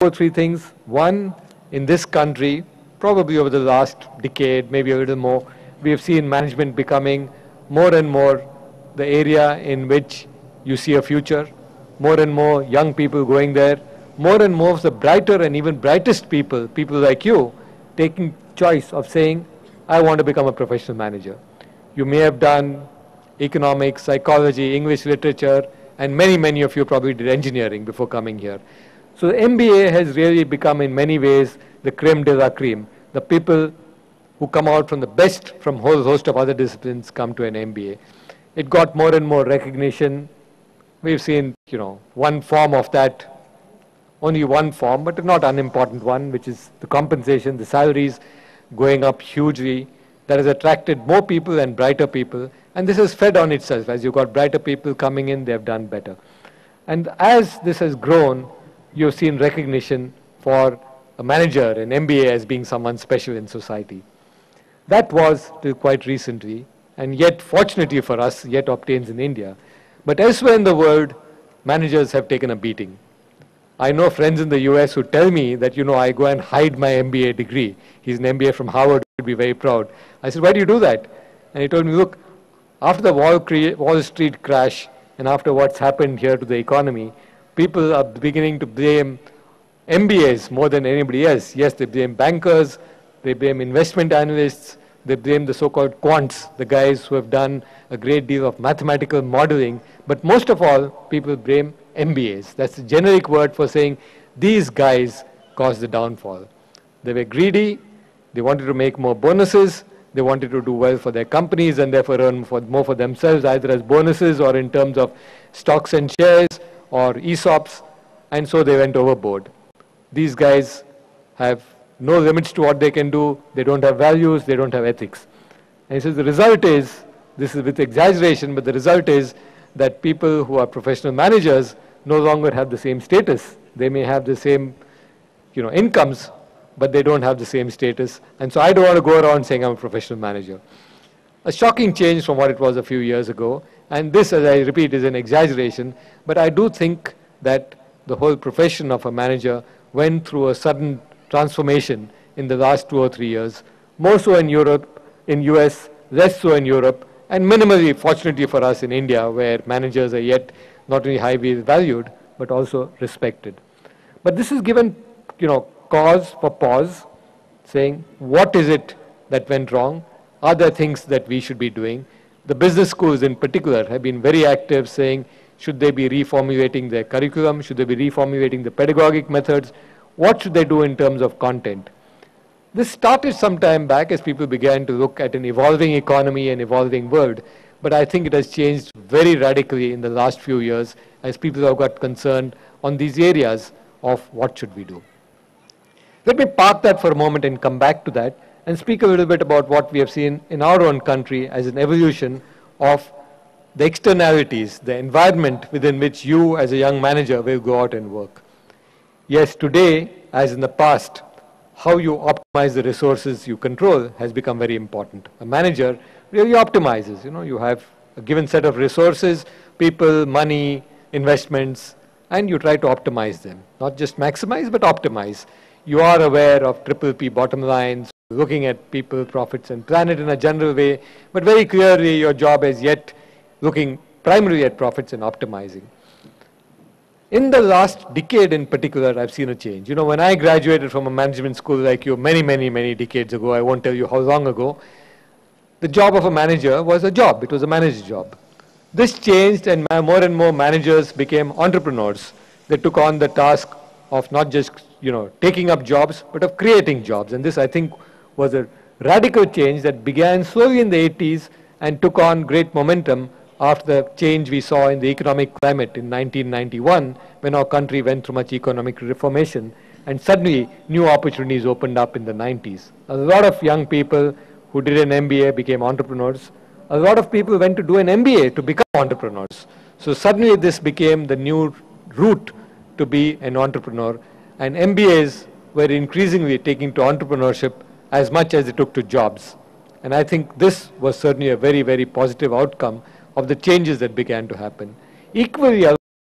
or three things. One, in this country, probably over the last decade, maybe a little more, we have seen management becoming more and more the area in which you see a future, more and more young people going there, more and more of the brighter and even brightest people, people like you, taking choice of saying, I want to become a professional manager. You may have done economics, psychology, English literature, and many of you probably did engineering before coming here. So the MBA has really become in many ways the creme de la creme. The people who come out from the best from a whole host of other disciplines come to an MBA. It got more and more recognition. We've seen, one form of that, only one form, but a not unimportant one, which is the compensation, the salaries going up hugely. That has attracted more people and brighter people. And this has fed on itself. As you've got brighter people coming in, they have done better. And as this has grown, you've seen recognition for a manager, an MBA, as being someone special in society. That was till quite recently, and yet, fortunately for us, yet obtains in India. But elsewhere in the world, managers have taken a beating. I know friends in the US who tell me that, I go and hide my MBA degree. He's an MBA from Harvard, he'd be very proud. I said, why do you do that? And he told me, look, after the Wall Street crash and after what's happened here to the economy, people are beginning to blame MBAs more than anybody else. Yes, they blame bankers, they blame investment analysts, they blame the so-called quants, the guys who have done a great deal of mathematical modeling. But most of all, people blame MBAs. That's the generic word for saying these guys caused the downfall. They were greedy, they wanted to make more bonuses, they wanted to do well for their companies and therefore earn more for themselves, either as bonuses or in terms of stocks and shares or ESOPs, and so they went overboard. These guys have no limits to what they can do, they don't have values, they don't have ethics. And he says the result is, this is with exaggeration, but the result is that people who are professional managers no longer have the same status. They may have the same incomes, but they don't have the same status. And so I don't want to go around saying I'm a professional manager. A shocking change from what it was a few years ago. And this, as I repeat, is an exaggeration. But I do think that the whole profession of a manager went through a sudden transformation in the last 2 or 3 years. More so in Europe, in US, less so in Europe, and minimally, fortunately for us in India, where managers are yet not only highly valued, but also respected. But this has given, cause for pause, saying, what is it that went wrong? Are there things that we should be doing? The business schools in particular have been very active, saying, should they be reformulating their curriculum? Should they be reformulating the pedagogic methods? What should they do in terms of content? This started some time back as people began to look at an evolving economy and evolving world. But I think it has changed very radically in the last few years as people have got concerned on these areas of what should we do. Let me park that for a moment and come back to that and speak a little bit about what we have seen in our own country as an evolution of the externalities, the environment within which you as a young manager will go out and work. Yes, today, as in the past, how you optimize the resources you control has become very important. A manager really optimizes. You have a given set of resources, people, money, investments, and you try to optimize them. Not just maximize, but optimize. You are aware of triple-P bottom lines, looking at people, profits, and planet in a general way, but very clearly your job is yet looking primarily at profits and optimizing. In the last decade in particular, I've seen a change. When I graduated from a management school like you many decades ago, I won't tell you how long ago, the job of a manager was a job. It was a manager's job. This changed and more managers became entrepreneurs. They took on the task of not just taking up jobs, but of creating jobs. And this, I think, was a radical change that began slowly in the 80s and took on great momentum after the change we saw in the economic climate in 1991, when our country went through much economic reformation, and suddenly new opportunities opened up in the 90s. A lot of young people who did an MBA became entrepreneurs. A lot of people went to do an MBA to become entrepreneurs. So suddenly this became the new route to be an entrepreneur, and MBAs were increasingly taking to entrepreneurship as much as they took to jobs. And I think this was certainly a very positive outcome of the changes that began to happen. Equally